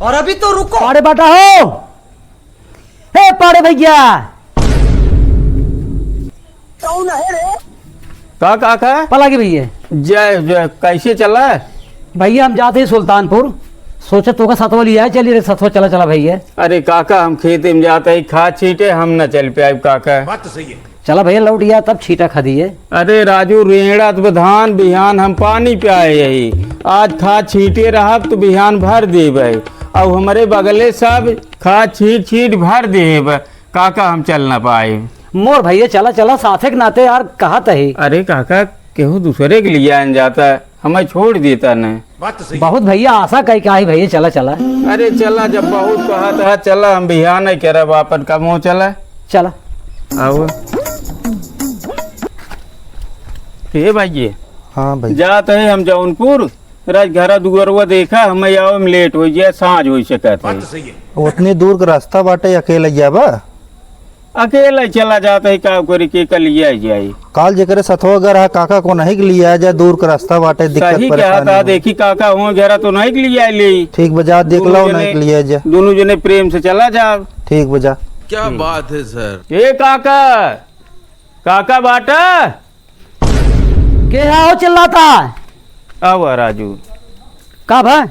और अभी तो रुको। पाड़े बाटा हो, हे पाड़े भैया। कौन है रे? का पला के भैया। जय कैसे चला है? भैया हम जाते हैं सुल्तानपुर, सोचा तो का सतवा लिया है, चलिए रे सतवा चला चला भैया। अरे काका हम खेते में जाते ही खाद छींटे, हम न चल पाए काका। बात तो सही है। चला भैया लौट गया तब छीटा खा दिए। अरे राजू रेड़ा तो धान बिहान हम पानी पियाए यही, आज खाद छींटे रहा तो बिहान भर देवे, और हमारे बगले सब खाद छीट छीट भर देव, काका हम चल न पाए। मोर भैया चला चला साथे के नाते यार कहा तही। अरे काका केहू दूसरे के लिए आन जाता, हमें छोड़ देता न। बात तो सही। बहुत भैया आशा कही का ही भैया चला चला। अरे चला जब बहुत कहा था चला, हम बिहान नहीं करे अपन कम हो चला चला आओ। हे भाई हाँ भाई जाते हैं हम जौनपुर, राज घरा दुगरवा देखा हमें आओ में लेट हो जाए, सांझ हो सका बात तो सही है। उतनी दूर का रास्ता बाटे अकेले जाबा? अकेला चला जाता है का करी के कल जाए। काल जेकरे सतवा घर है काका को नहीं के लिए आ जाए, दूर का रास्ता बाटे दिक्कत सही क्या परेशानी था, हो। देखी काका हो घेरा तो नहीं के लिए ले ठीक बजा देख लो नहीं के लिए जा। दोनों जने प्रेम से चला जा। ठीक बजा। क्या बात है सर। ए काका, काका बाटा के आओ चिल्लाता आओ राजू, का भाई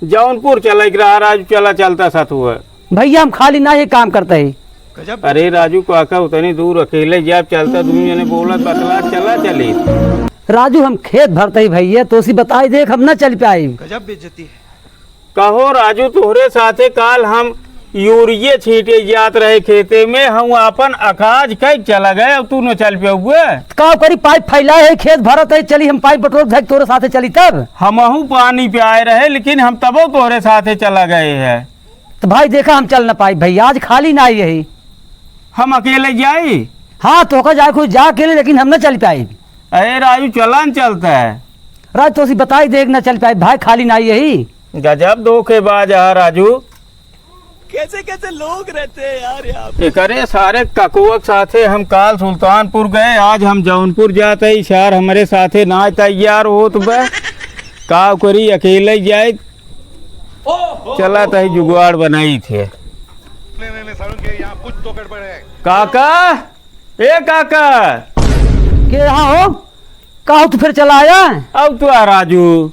जौनपुर चला रहा राजू, चला चलता साथ हुआ। भैया हम खाली ना ये काम करते ही। अरे राजू काका उतनी दूर अकेले जब चलता, दोनों जने बोला बतला चला चले। राजू हम खेत भरते ही भैया, तो उसी बताई देख हम ना चल पाए। गजब बेइज्जती है। कहो राजू तोहरे साथे काल हम यूरिया छीटे जात रहे खेते में, हम अपन अकाज कई चला गए, अब तू न चल पे हुए। का करी पाइप फैला है खेत भरत है, चली हम पाइप बटोर धक तोरे साथे चली तब। हमहू पानी पे आए रहे, लेकिन हम तबो तोहरे साथे चला गए हैं। तो भाई देखा हम चल ना पाई भैया, आज खाली ना आई यही। हम अकेले जाए? हाँ तो का जाए खुद जा अकेले, लेकिन हम न चल पाए। अरे राजू चलन चलता है। राज तो उसी बताई देख न चल पाए भाई, खाली ना आई यही। गजब धोखेबाज है राजू। कैसे कैसे लोग रहते हैं यार यहाँ। करे सारे ककुआ के साथे हम काल सुल्तानपुर गए, आज हम जौनपुर जाते ही शहर हमारे साथे ना तैयार हो तो का करी अकेले जाए, चला तही जुगाड़ बनाई थे। यहाँ कुछ तो गड़बड़ है। काका, ए काका के हाँ हो का हो, तू फिर चला आया। अब तो आ राजू।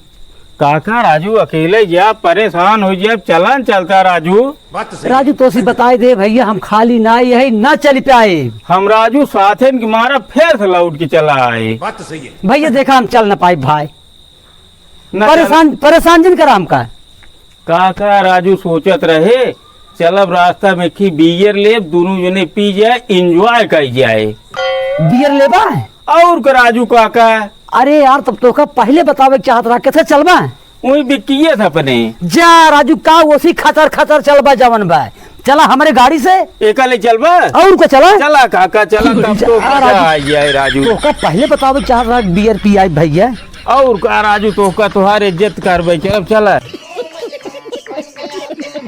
काका राजू अकेले जा परेशान हो जाए, चलन चलता राजू। बात तो सही। राजू तो उसी बताई दे भैया, हम खाली ना आई यही ना चल पाए। हम राजू साथे के मारा फिर से लौट के चला आए। बात तो सही है। भैया देखा हम चल ना पाए भाई, न परेशान जिन कराम का। काका राजू सोचत रहे चलब रास्ता में की बियर ले, दोनों जने पी जाए, इंजॉय कर जाए। बियर लेबा और का राजू काका अरे यार तब तो का पहले बतावे चाहत रहा, कैसे चलबा। वही बिकिए था अपने। जा राजू का उसी खतर खतर चलबा जवन बा, चला हमारे गाड़ी से। एकले चलबा और को चला चला काका चला, तब तो जा, मजा राजू। आ जाए राजू। तो का पहले बतावे चाहत रहा बियर पी आई भैया। और का राजू तो का तुहार इज्जत करबे, चल चला।